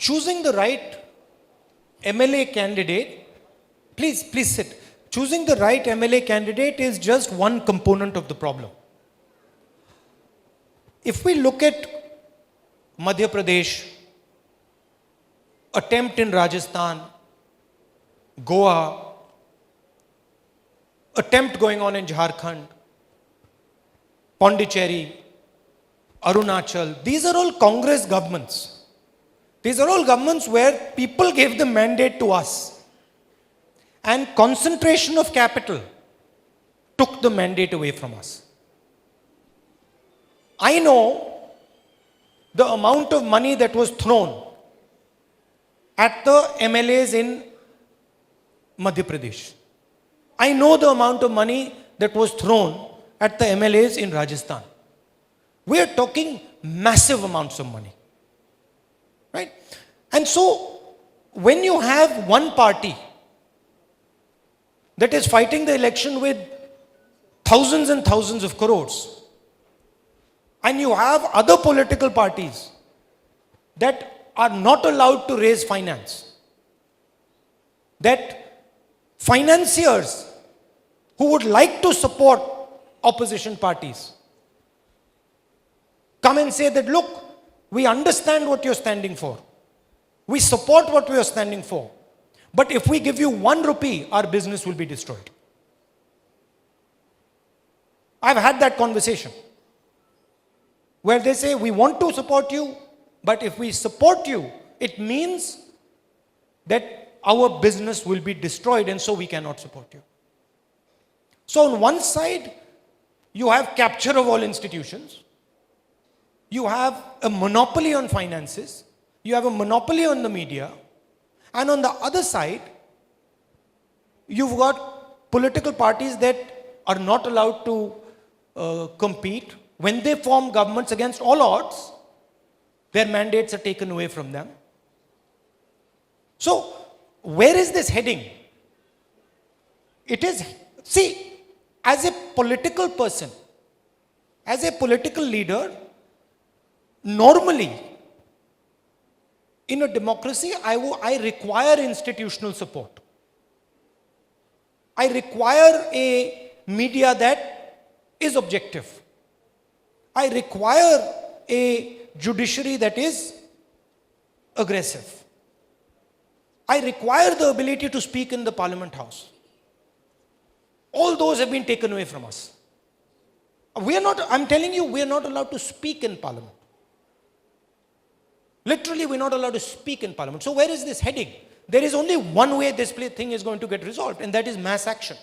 choosing the right MLA candidate, please sit. Choosing the right MLA candidate is just one component of the problem. If we look at Madhya Pradesh, attempt in Rajasthan, Goa, attempt going on in Jharkhand, Pondicherry, Arunachal, these are all Congress governments. These are all governments where people gave the mandate to us. And concentration of capital took the mandate away from us. I know the amount of money that was thrown at the MLAs in Madhya Pradesh. I know the amount of money that was thrown at the MLAs in Rajasthan. We are talking massive amounts of money. Right? And so, when you have one party that is fighting the election with thousands and thousands of crores, and you have other political parties that are not allowed to raise finance, that financiers who would like to support opposition parties come and say that, look, we understand what you're standing for. We support what we are standing for. But if we give you 1 rupee, our business will be destroyed. I've had that conversation where they say, we want to support you, but if we support you, it means that our business will be destroyed and so we cannot support you. So on one side, you have capture of all institutions. You have a monopoly on finances. You have a monopoly on the media. And on the other side, you've got political parties that are not allowed to compete. When they form governments against all odds, their mandates are taken away from them. So, where is this heading? It is, see, as a political person, as a political leader, normally, in a democracy, I require institutional support. I require a media that is objective. I require a judiciary that is aggressive. I require the ability to speak in the Parliament House. All those have been taken away from us. We are not, I'm telling you, we are not allowed to speak in Parliament. Literally, we're not allowed to speak in Parliament. So where is this heading? There is only one way this thing is going to get resolved, and that is mass action.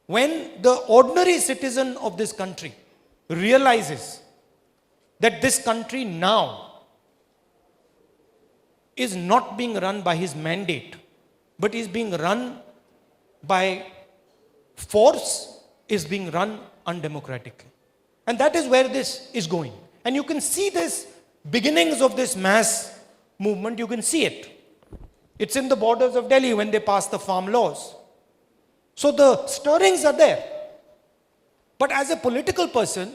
When the ordinary citizen of this country realizes that this country now is not being run by his mandate, but is being run by force, is being run undemocratically. And that is where this is going. And you can see this beginnings of this mass movement, you can see it. It's in the borders of Delhi when they passed the farm laws. So the stirrings are there. But as a political person,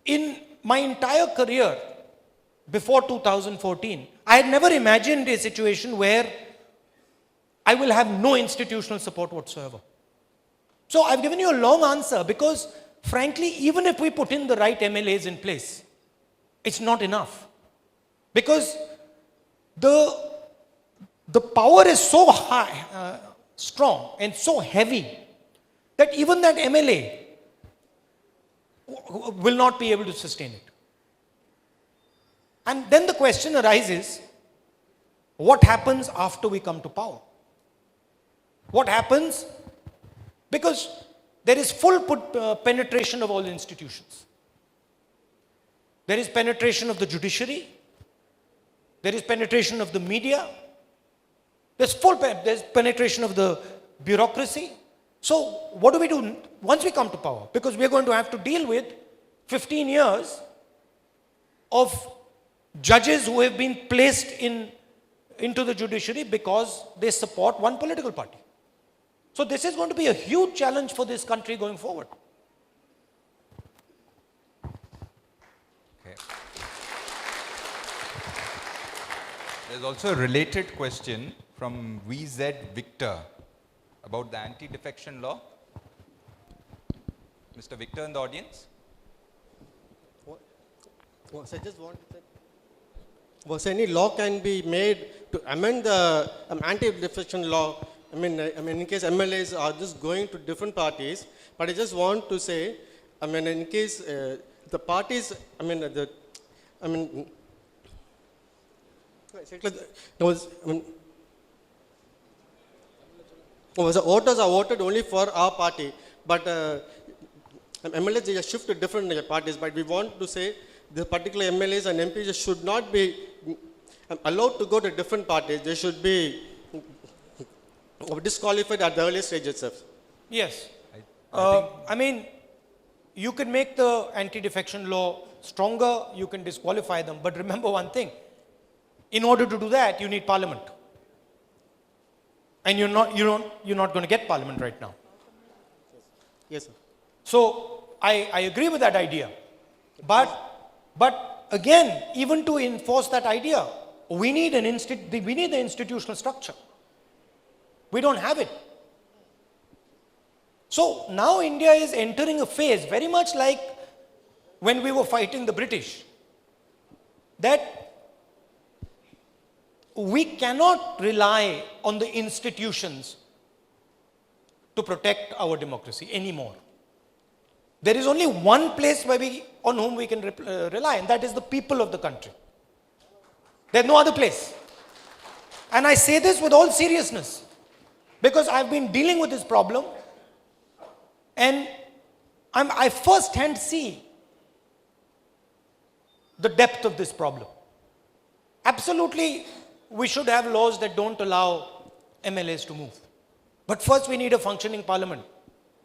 in my entire career before 2014, I had never imagined a situation where I will have no institutional support whatsoever. So I've given you a long answer because, frankly, even if we put in the right MLAs in place, it's not enough. Because the power is so high, strong and so heavy that even that MLA will not be able to sustain it. And then the question arises, what happens after we come to power? What happens? Because there is full penetration of all institutions. There is penetration of the judiciary. There is penetration of the media. There's penetration of the bureaucracy. So what do we do once we come to power? Because we're going to have to deal with 15 years of judges who have been placed into the judiciary because they support one political party. So this is going to be a huge challenge for this country going forward. Okay. There's also a related question from VZ Victor about the anti-defection law. Mr. Victor in the audience. Was I just want to say, was any law can be made to amend the anti-defection law? I mean, in case MLAs are just going to different parties, but I just want to say, in case the parties, there the voters are voted only for our party, but MLAs they just shift to different parties. But we want to say the particular MLAs and MPs should not be allowed to go to different parties. They should be disqualified at the early stage itself. Yes. I mean, you can make the anti-defection law stronger, you can disqualify them, but remember one thing. In order to do that, you need parliament. And you're not going to get parliament right now. Yes, sir. So I agree with that idea. But again, even to enforce that idea, we need the institutional structure. We don't have it. So now India is entering a phase very much like when we were fighting the British, that we cannot rely on the institutions to protect our democracy anymore. There is only one place on whom we can rely, and that is the people of the country. There's no other place. And I say this with all seriousness, because I've been dealing with this problem, and I firsthand see the depth of this problem. Absolutely, we should have laws that don't allow MLAs to move. But first, we need a functioning parliament.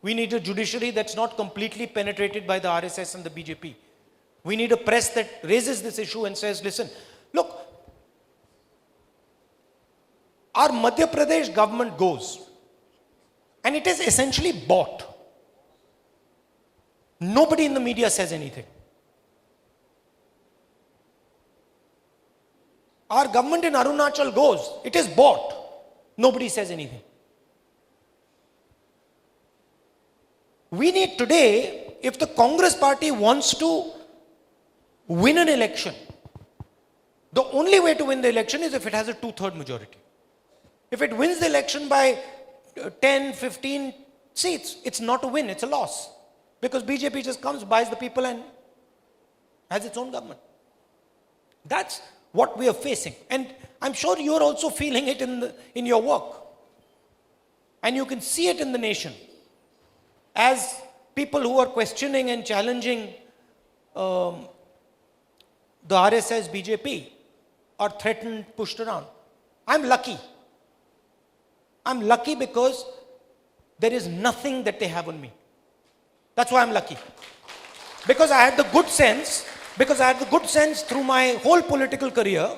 We need a judiciary that's not completely penetrated by the RSS and the BJP. We need a press that raises this issue and says, listen, look, our Madhya Pradesh government goes, and it is essentially bought. Nobody in the media says anything. Our government in Arunachal goes, it is bought. Nobody says anything. We need today, if the Congress party wants to win an election, the only way to win the election is if it has a 2/3 majority. If it wins the election by 10, 15 seats, it's not a win, it's a loss. Because BJP just comes, buys the people and has its own government. That's what we are facing. And I'm sure you're also feeling it in your work. And you can see it in the nation. As people who are questioning and challenging the RSS, BJP are threatened, pushed around. I'm lucky. I'm lucky because there is nothing that they have on me. That's why I'm lucky. Because I had the good sense through my whole political career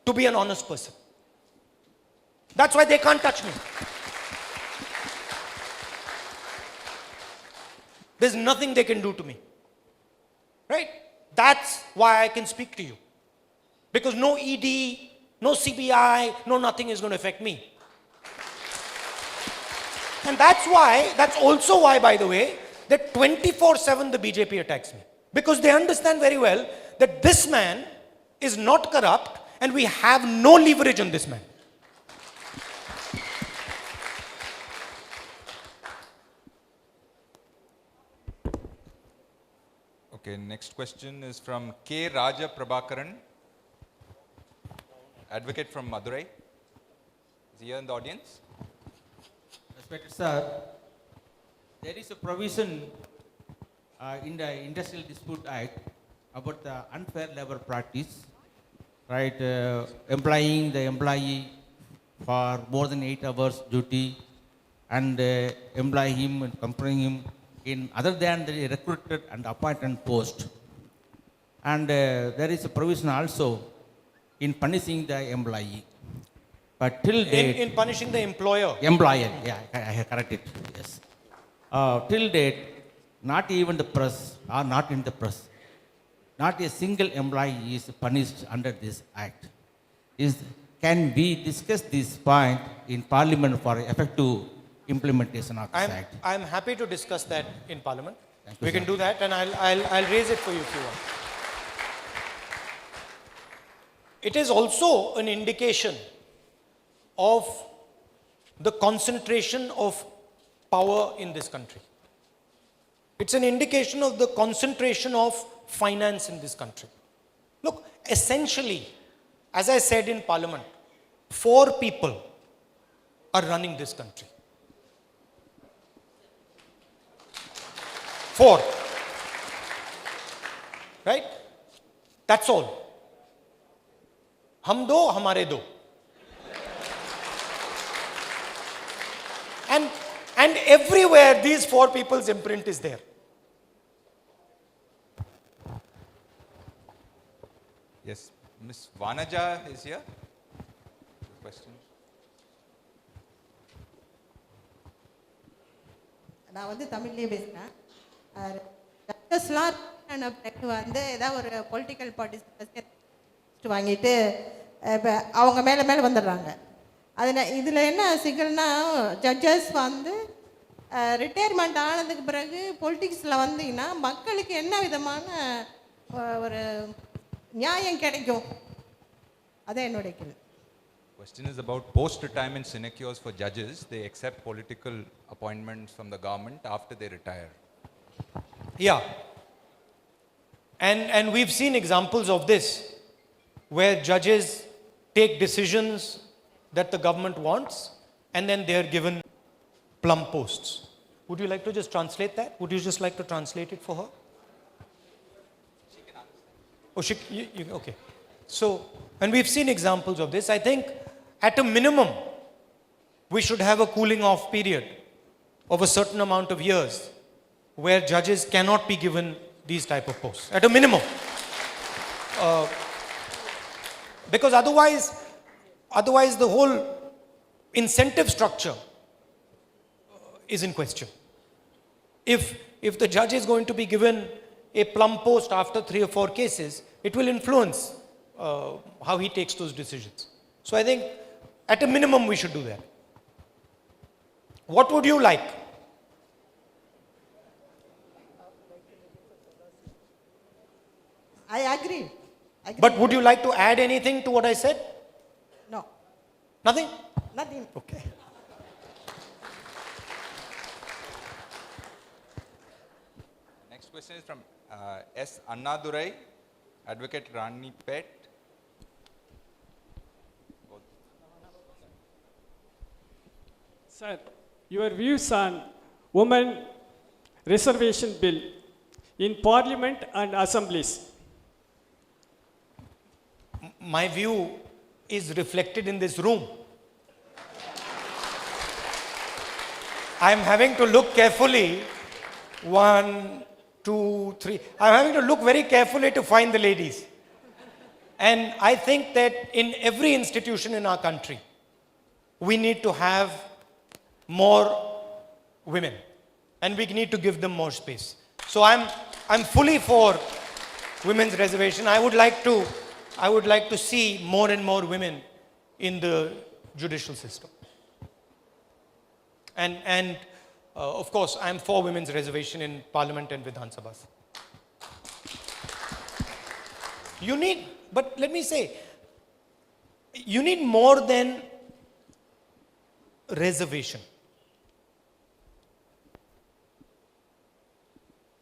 to be an honest person. That's why they can't touch me. There's nothing they can do to me. Right? That's why I can speak to you. Because no ED, no CBI, no nothing is going to affect me. And that's also why, by the way, that 24/7 the BJP attacks me. Because they understand very well that this man is not corrupt and we have no leverage on this man. Okay, next question is from K. Raja Prabhakaran, advocate from Madurai. Is he here in the audience? Respected sir, there is a provision in the Industrial Dispute Act about the unfair labor practice, right? Employing the employee for more than 8 hours duty and employ him and company him in other than the recruited and appointed post. And there is a provision also in punishing the employee. But till date... In punishing the employer. Employer, yeah, I correct it, yes. Till date, not even the press or not in the press, not a single employee is punished under this act. is, can we discuss this point in Parliament for effective implementation of this act? I'm happy to discuss that in Parliament. Thank you, We can sir. do that, and I'll raise it for you if you want. It is also an indication of the concentration of power in this country. It's an indication of the concentration of finance in this country. Look, essentially, as I said in Parliament, 4 people are running this country. 4. Right? That's all. हम 2, हमारे 2. And everywhere these 4 people's imprint is there. Yes, Ms. Vanaja is here. Question. நான் வந்து தமிழ்லேயே பேசுகிறேன். ஜட்ஜஸ்லாம் வந்து ஏதாவது ஒரு political parties வாங்கிட்டு இப்போ அவங்க மேலே மேலே வந்துடுறாங்க. இதில் என்ன சிக்கல்னா, ஜட்ஜஸ் வந்து ரிட்டையர்மெண்ட் ஆனதுக்கு பிறகு பொலிட்டிக்ஸில் வந்தீங்கன்னா மக்களுக்கு என்ன விதமான ஒரு நியாயம் கிடைக்கும்? அதான் என்னுடைய கேள்வி. Question is about post-retirement sinecures for judges. They accept political appointments from the government after they retire. Yeah. And we've seen examples of this, where judges take decisions that the government wants, and then they are given plum posts. Would you like to just translate that? Would you just like to translate it for her? Oh, okay. So, and we've seen examples of this. I think at a minimum, we should have a cooling off period of a certain amount of years where judges cannot be given these type of posts. At a minimum. Because otherwise the whole incentive structure is in question. If the judge is going to be given a plum post after 3 or 4 cases, it will influence how he takes those decisions. So I think at a minimum we should do that. What would you like? I agree. But would you like to add anything to what I said? No, Nothing? nothing. Okay. Next question is from S. Annadurai, Advocate Rani Pet. Sir, your views on women reservation bill in parliament and assemblies. My view is reflected in this room. I am having to look carefully. 1, 2, 3. I'm having to look very carefully to find the ladies. And I think that in every institution in our country, we need to have more women. And we need to give them more space. So I'm fully for women's reservation. I would like to see more and more women in the judicial system. And of course, I'm for women's reservation in Parliament and Vidhan Sabhas. You need, but let me say, you need more than reservation.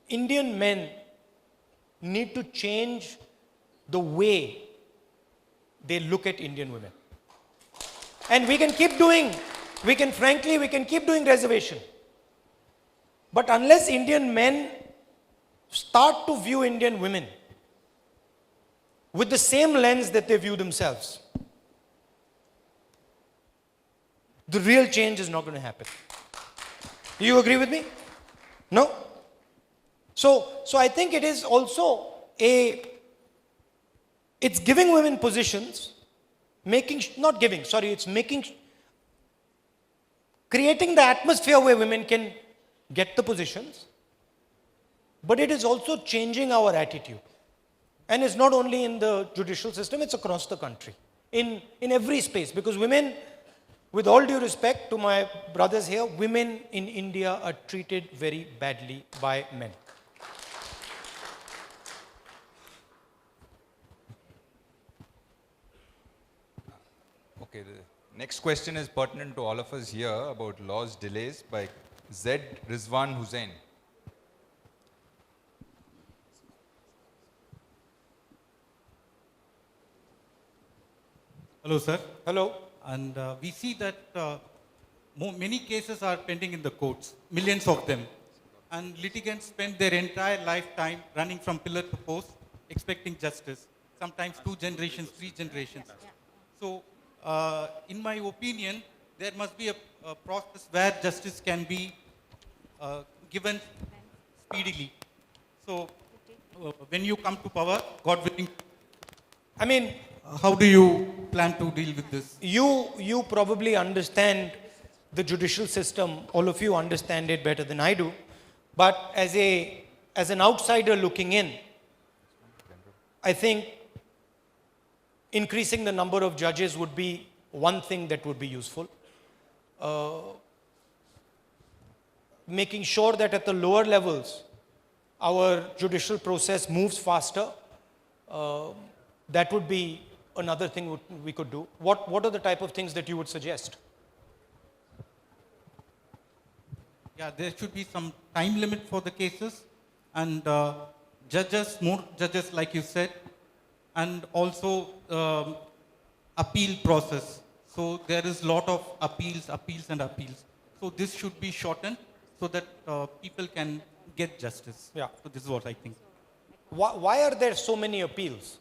Indian men need to change the way they look at Indian women. And we can keep doing reservation. But unless Indian men start to view Indian women with the same lens that they view themselves, the real change is not going to happen. Do you agree with me? No? So I think it is also it's giving women positions, creating the atmosphere where women can get the positions, but it is also changing our attitude. And it's not only in the judicial system, it's across the country. in every space. Because women, with all due respect to my brothers here, women in India are treated very badly by men. Okay, the next question is pertinent to all of us here about laws delays by Z. Rizwan Hussain. Hello, sir. Hello? And we see that many cases are pending in the courts, millions of them. And litigants spend their entire lifetime running from pillar to post, expecting justice, sometimes 2 generations, 3 generations. So, in my opinion, there must be a process where justice can be given speedily. So, when you come to power, God willing, I mean, how do you plan to deal with this? you probably understand the judicial system. All of you understand it better than I do. But as an outsider looking in, I think increasing the number of judges would be one thing that would be useful. Making sure that at the lower levels, our judicial process moves faster, that would be another thing we could do. What are the type of things that you would suggest? Yeah, there should be some time limit for the cases and judges, more judges like you said, and also appeal process. So there is lot of appeals. So this should be shortened so that people can get justice. Yeah. So this is what I think. Why are there so many appeals?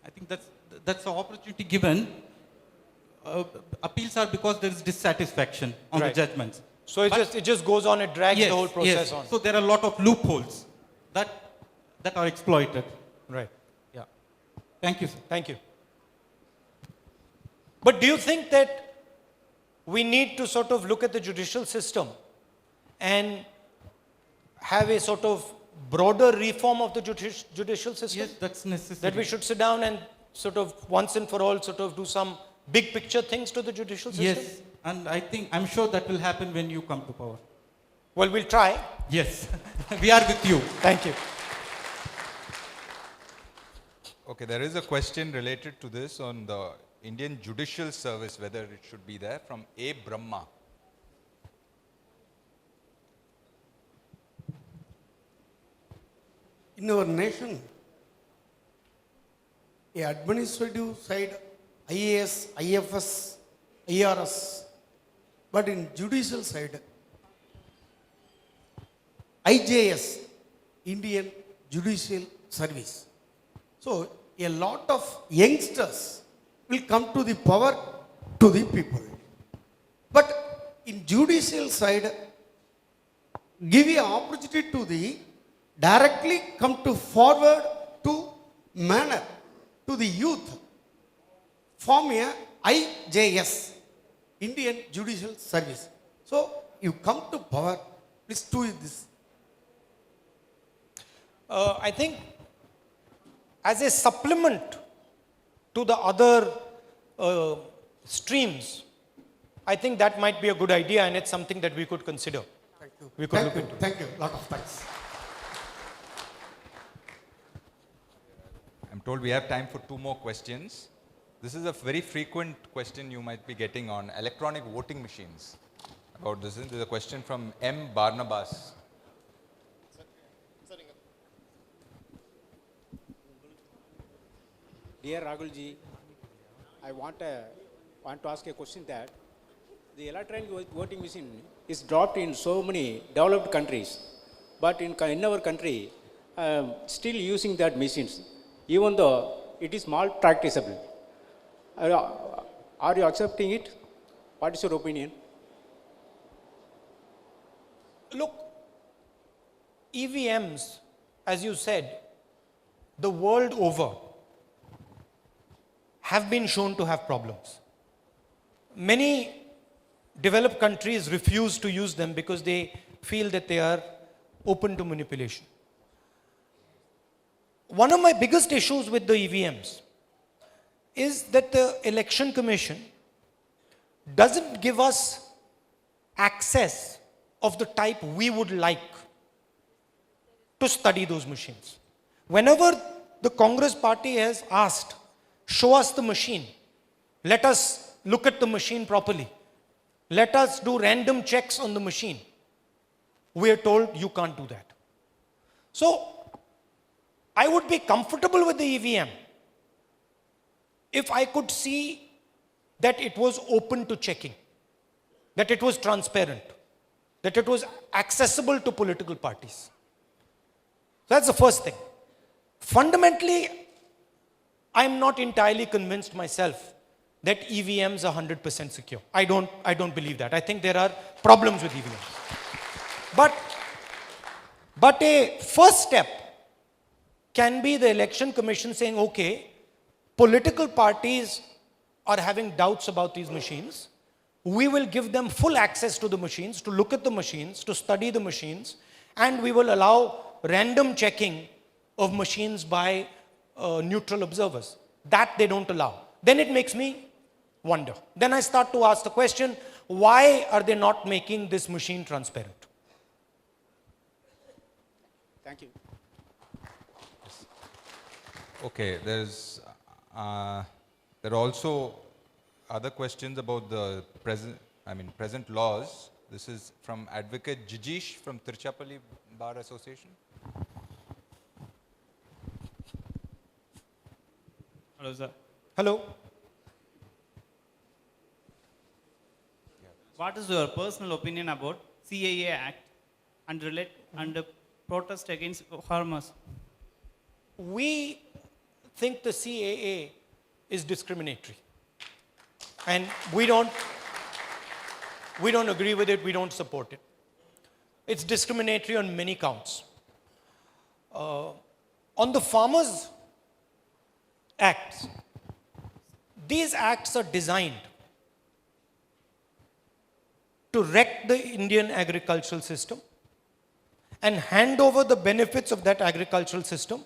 I think that's an opportunity given. Appeals are because there is dissatisfaction on Right. the judgments. So it just goes on, it drags the whole process on. So there are a lot of loopholes that are exploited. Right. Yeah. Thank you, sir. Thank you. But do you think that we need to sort of look at the judicial system and have a sort of broader reform of the judicial system? Yes, that's necessary. That we should sit down and sort of once and for all sort of do some big picture things to the judicial system? Yes, and I'm sure that will happen when you come to power. Well, we'll try. Yes, we are with you. Thank you. Okay, there is a question related to this on the Indian Judicial Service, whether it should be there, from A. Brahma. In our nation, a administrative side, IAS, IFS, IRS, but in judicial side, IJS, Indian Judicial Service. So a lot of youngsters will come to the power to the people. But in judicial side, give an opportunity to the directly come to forward to manner to the youth. Form a IJS, Indian Judicial Service. So you come to power, please do this. I think as a supplement to the other streams, I think that might be a good idea and it's something that we could consider. Thank you. We could look Thank you. into. Thank you. Lot of thanks. I'm told we have time for 2 more questions. This is a very frequent question you might be getting on electronic voting machines. About this, there's a question from M. Barnabas. Dear Rahulji, I want to ask a question that the electronic voting machine is dropped in so many developed countries, but in our country, still using that machines, even though it is malpracticable. Are you accepting it? What is your opinion? Look, EVMs, as you said, the world over have been shown to have problems. Many developed countries refuse to use them because they feel that they are open to manipulation. One of my biggest issues with the EVMs is that the Election Commission doesn't give us access of the type we would like to study those machines. Whenever the Congress party has asked, show us the machine, let us look at the machine properly, let us do random checks on the machine, we are told you can't do that. So, I would be comfortable with the EVM if I could see that it was open to checking, that it was transparent, that it was accessible to political parties. That's the first thing. Fundamentally, I'm not entirely convinced myself that EVMs are 100% secure. I don't believe that. I think there are problems with EVMs. But a first step can be the Election Commission saying, okay, political parties are having doubts about these machines. We will give them full access to the machines, to look at the machines, to study the machines, and we will allow random checking of machines by neutral observers. That they don't allow. Then it makes me wonder. Then I start to ask the question, why are they not making this machine transparent? Thank you. Okay, there are also other questions about the present laws. This is from Advocate Jijish from Tiruchirappalli Bar Association. Hello, sir. Hello? What is your personal opinion about CAA Act and the protest against Hamas? We think the CAA is discriminatory. And we don't agree with it, we don't support it. It's discriminatory on many counts. On the Farmers Acts, these acts are designed to wreck the Indian agricultural system and hand over the benefits of that agricultural system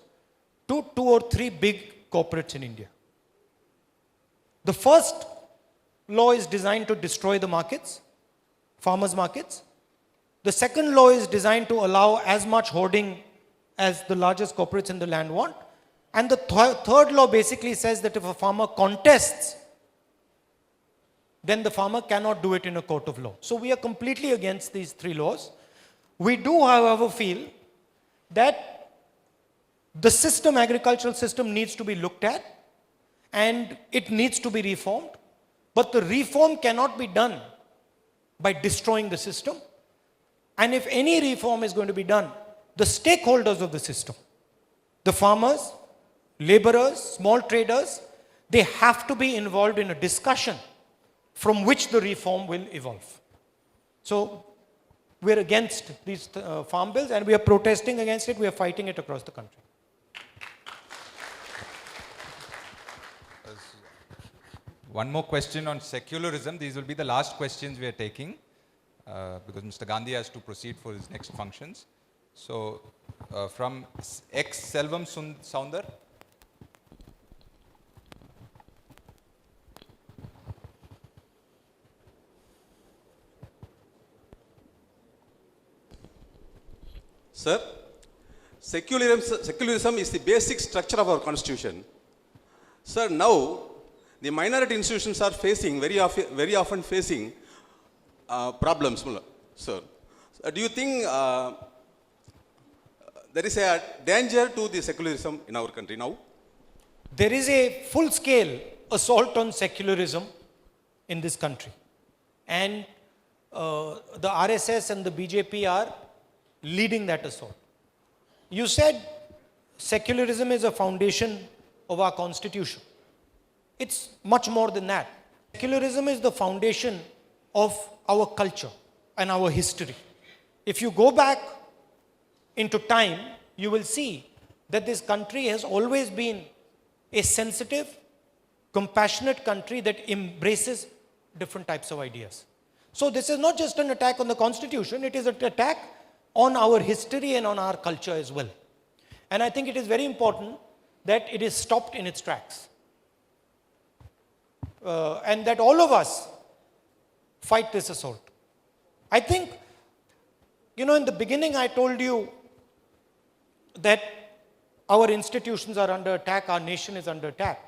to 2 or 3 big corporates in India. The first law is designed to destroy the markets, farmers' markets. The second law is designed to allow as much hoarding as the largest corporates in the land want. And the third law basically says that if a farmer contests, then the farmer cannot do it in a court of law. So we are completely against these 3 laws. We do, however, feel that the system, agricultural system, needs to be looked at and it needs to be reformed. But the reform cannot be done by destroying the system. And if any reform is going to be done, the stakeholders of the system, the farmers, laborers, small traders, they have to be involved in a discussion from which the reform will evolve. So we're against these farm bills and we are protesting against it, we are fighting it across the country. One more question on secularism. These will be the last questions we are taking because Mr. Gandhi has to proceed for his next functions. So from Selvam Soundar. Sir, secularism is the basic structure of our constitution. Sir, now the minority institutions are facing, very often facing problems, sir. Do you think there is a danger to the secularism in our country now? There is a full-scale assault on secularism in this country. And the RSS and the BJP are leading that assault. You said secularism is a foundation of our constitution. It's much more than that. Secularism is the foundation of our culture and our history. If you go back into time, you will see that this country has always been a sensitive, compassionate country that embraces different types of ideas. So this is not just an attack on the constitution, it is an attack on our history and on our culture as well. And I think it is very important that it is stopped in its tracks. and that all of us fight this assault. I think, in the beginning I told you that our institutions are under attack, our nation is under attack.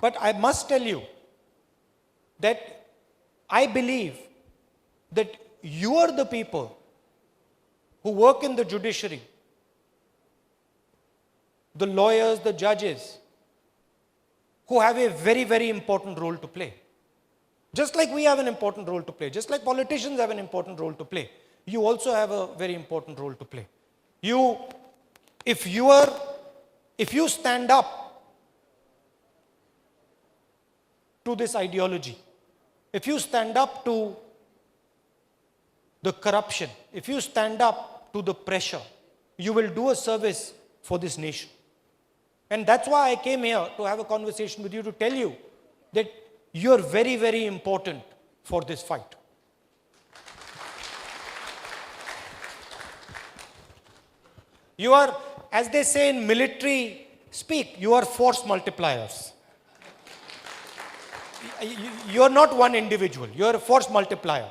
But I must tell you that I believe that you are the people who work in the judiciary, the lawyers, the judges, who have a very, very important role to play. Just like we have an important role to play, just like politicians have an important role to play, you also have a very important role to play. If you stand up to this ideology, if you stand up to the corruption, if you stand up to the pressure, you will do a service for this nation. And that's why I came here to have a conversation with you, to tell you that you're very, very important for this fight. You are, as they say in military speak, you are force multipliers. You're not one individual, you're a force multiplier.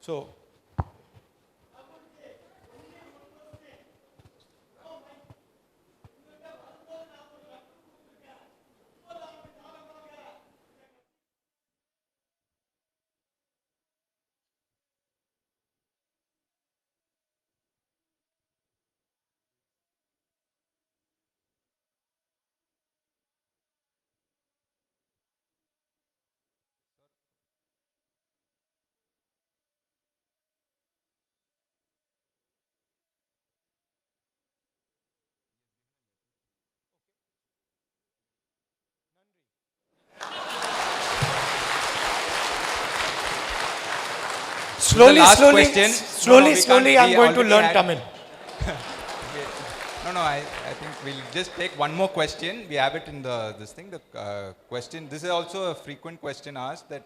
So, slowly, last slowly, question. slowly, we slowly, can't- I'm we going to already learn had- Tamil. No, I think we'll just take one more question. We have it in this thing. The question, this is also a frequent question asked, that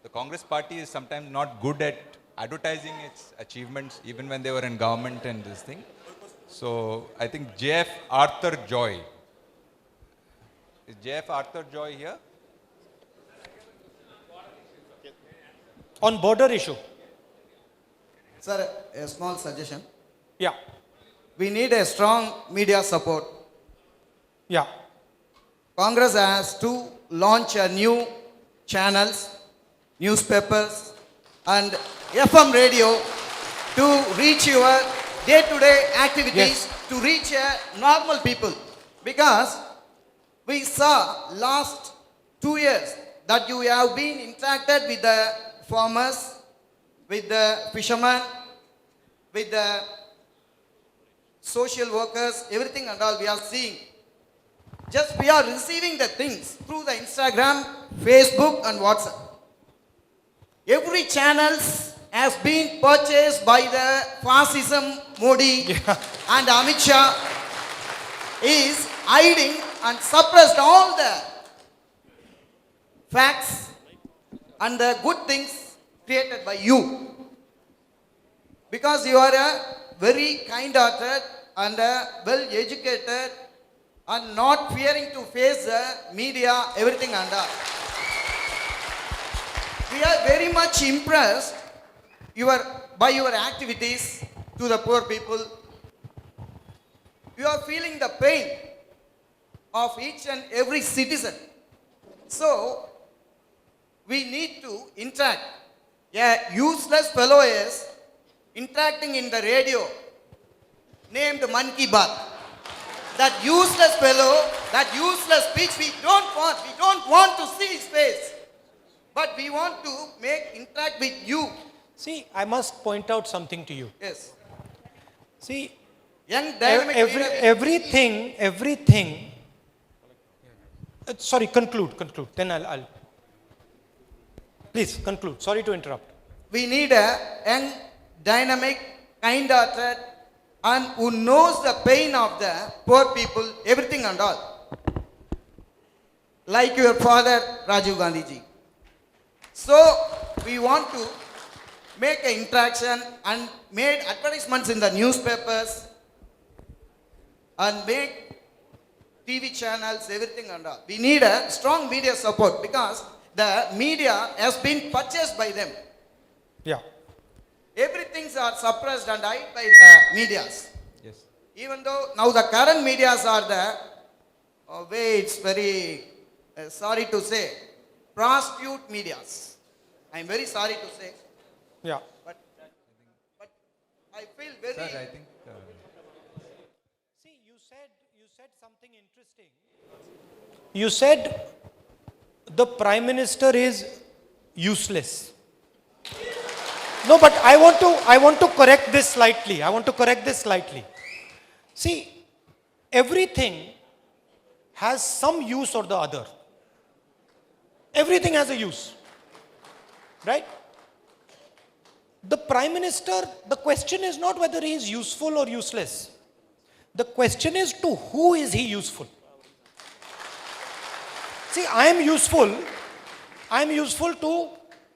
the Congress party is sometimes not good at advertising its achievements, even when they were in government and this thing. So I think JF Arthur Joy. Is JF Arthur Joy here? On border issue. Sir, a small suggestion. Yeah, We need a strong media support. yeah. Congress has to launch a new channels, newspapers, and FM radio to reach your day-to-day activities, Yes. to reach normal people. Because we saw last 2 years that you have been interacted with the farmers, with the fishermen, with the social workers, everything and all we are seeing. Just we are receiving the things through the Instagram, Facebook and WhatsApp. Every channels has been purchased by the fascism Modi and Amit Shah is hiding and suppressed all the facts and the good things created by you. Because you are a very kind-hearted and well-educated and not fearing to face the media, everything and all. We are very much impressed by your activities to the poor people. You are feeling the pain of each and every citizen. So, we need to interact. A useless fellow is interacting in the radio named Man Ki Baat. That useless fellow, that useless speech we don't want. We don't want to see his face. But we want to interact with you. See, I must point out something to you. Yes. See, Young dynamic leader. everything. Sorry, conclude. Then I'll. Please conclude. Sorry to interrupt. We need a young, dynamic, kind-hearted, and who knows the pain of the poor people, everything and all. Like your father, Rajiv Gandhi ji. So, we want to make an interaction and made advertisements in the newspapers and make TV channels, everything and all. We need a strong media support because the media has been purchased by them. Yeah. Everything are suppressed and hid by the medias. Yes. Even though now the current medias are the way it's very sorry to say, prostitute medias. I'm very sorry to say, Yeah. but I feel very. Sir, I think. See, you said something interesting. You said the Prime Minister is useless. No, but I want to correct this slightly. See, everything has some use or the other. Everything has a use. Right? The Prime Minister, the question is not whether he is useful or useless. The question is to who is he useful? See, I am useful to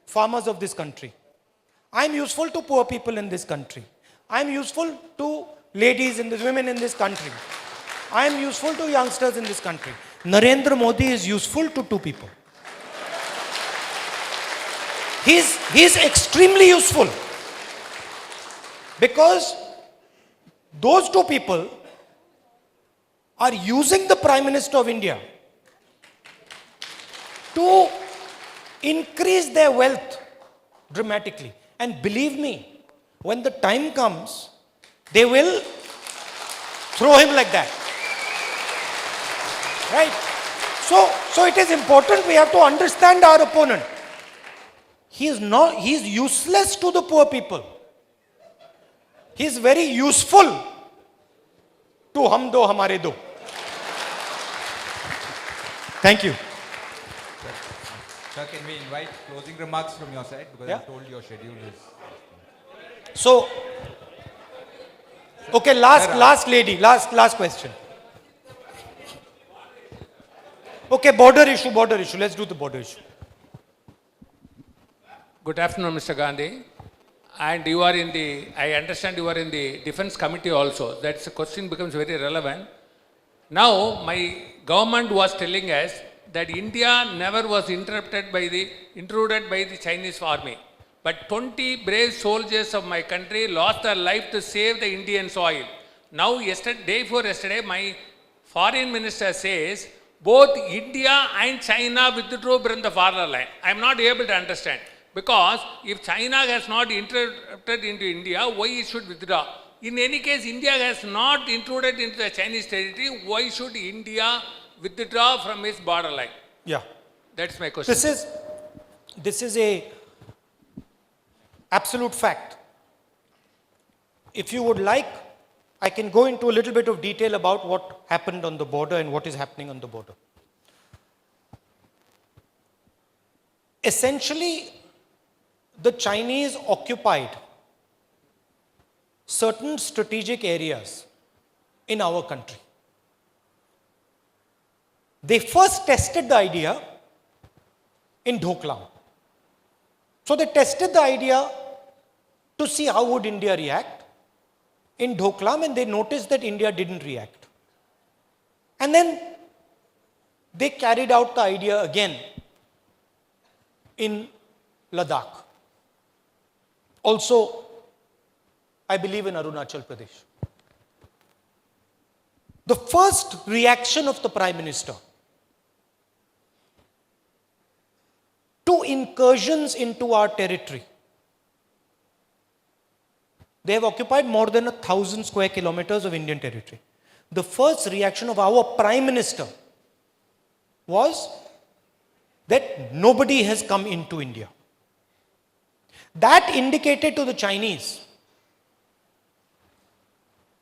farmers of this country. I am useful to poor people in this country. I am useful to women in this country. I am useful to youngsters in this country. Narendra Modi is useful to two people. He's extremely useful because those two people are using the Prime Minister of India to increase their wealth dramatically. And believe me, when the time comes, they will throw him like that. Right? So it is important we have to understand our opponent. He is useless to the poor people. He is very useful to hum do hamare do. Thank you. Sir, can we invite closing remarks from your side? Because Yeah. I'm told your schedule is. So, okay, last lady, last question. Okay, border issue. Let's do the border issue. Good afternoon, Mr. Gandhi. And you are I understand you are in the Defense Committee also. That's the question becomes very relevant. Now, my government was telling us that India never was intruded by the Chinese army. But 20 brave soldiers of my country lost their life to save the Indian soil. Now, day before yesterday, my foreign minister says both India and China withdrew from the border line. I am not able to understand. Because if China has not interrupted into India, why it should withdraw? In any case, India has not intruded into the Chinese territory. Why should India withdraw from its borderline? Yeah. That's my question. This is a absolute fact. If you would like, I can go into a little bit of detail about what happened on the border and what is happening on the border. Essentially, the Chinese occupied certain strategic areas in our country. They first tested the idea in Doklam. So they tested the idea to see how would India react in Doklam, and they noticed that India didn't react. And then they carried out the idea again in Ladakh. Also, I believe in Arunachal Pradesh. The first reaction of the Prime Minister to incursions into our territory. They have occupied more than 1,000 square kilometers of Indian territory. The first reaction of our Prime Minister was that nobody has come into India. That indicated to the Chinese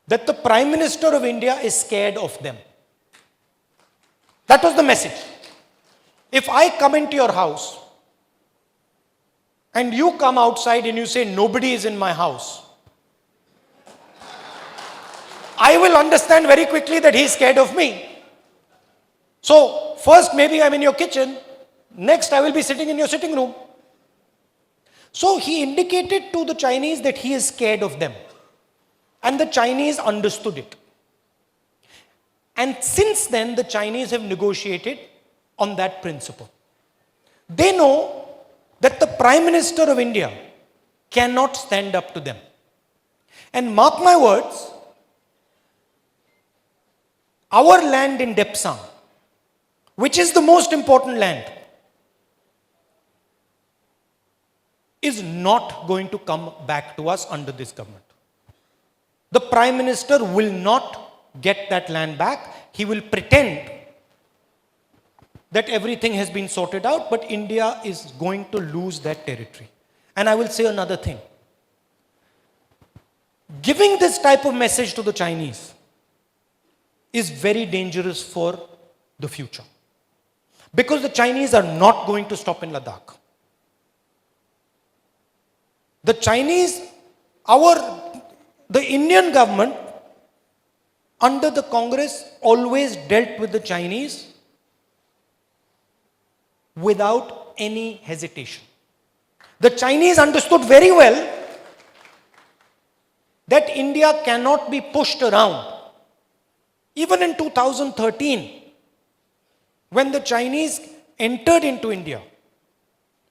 that the Prime Minister of India is scared of them. That was the message. If I come into your house and you come outside and you say nobody is in my house, I will understand very quickly that he is scared of me. So first maybe I'm in your kitchen, next I will be sitting in your sitting room. So he indicated to the Chinese that he is scared of them. And the Chinese understood it. And since then, the Chinese have negotiated on that principle. They know that the Prime Minister of India cannot stand up to them. And mark my words, our land in Depsang, which is the most important land, is not going to come back to us under this government. The Prime Minister will not get that land back. He will pretend that everything has been sorted out, but India is going to lose that territory. And I will say another thing. Giving this type of message to the Chinese is very dangerous for the future. Because the Chinese are not going to stop in Ladakh. The Chinese, the Indian government under the Congress always dealt with the Chinese without any hesitation. The Chinese understood very well that India cannot be pushed around. Even in 2013, when the Chinese entered into India,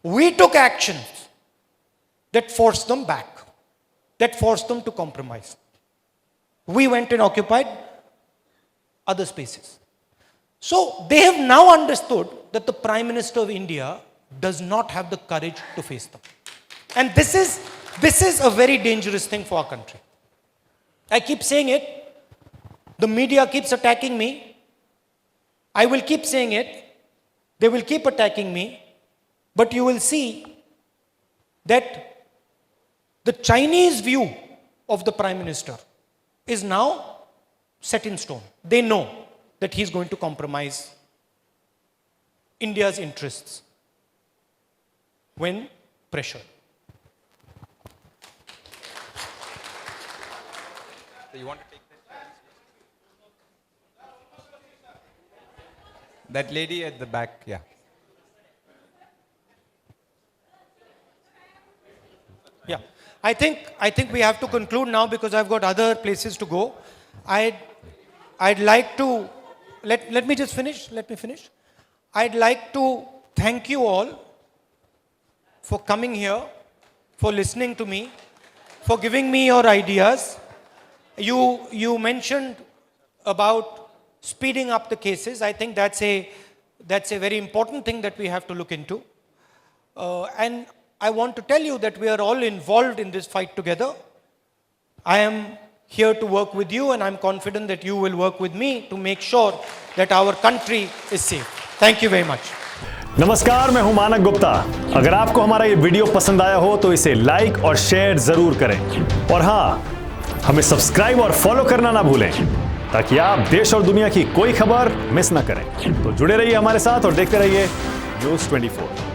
we took actions that forced them back, that forced them to compromise. We went and occupied other spaces. So they have now understood that the Prime Minister of India does not have the courage to face them. And this is a very dangerous thing for our country. I keep saying it. The media keeps attacking me. I will keep saying it. They will keep attacking me. But you will see that the Chinese view of the Prime Minister is now set in stone. They know that he's going to compromise India's interests when pressured. So you want to take that lady at the back, yeah. Yeah, I think we have to conclude now because I've got other places to go. I'd like to let me just finish. Let me finish. I'd like to thank you all for coming here, for listening to me, for giving me your ideas. You mentioned about speeding up the cases. I think that's a very important thing that we have to look into. And I want to tell you that we are all involved in this fight together. I am here to work with you, and I'm confident that you will work with me to make sure that our country is safe. Thank you very much. नमस्कार, मैं हूं मानक गुप्ता। अगर आपको हमारा ये video पसंद आया हो तो इसे लाइक और शेयर जरूर करें, और हाँ, हमें सब्सक्राइब और फॉलो करना ना भूलें ताकि आप देश और दुनिया की कोई खबर मिस ना करें। तो जुड़े रहिए हमारे साथ और देखते रहिए News 24।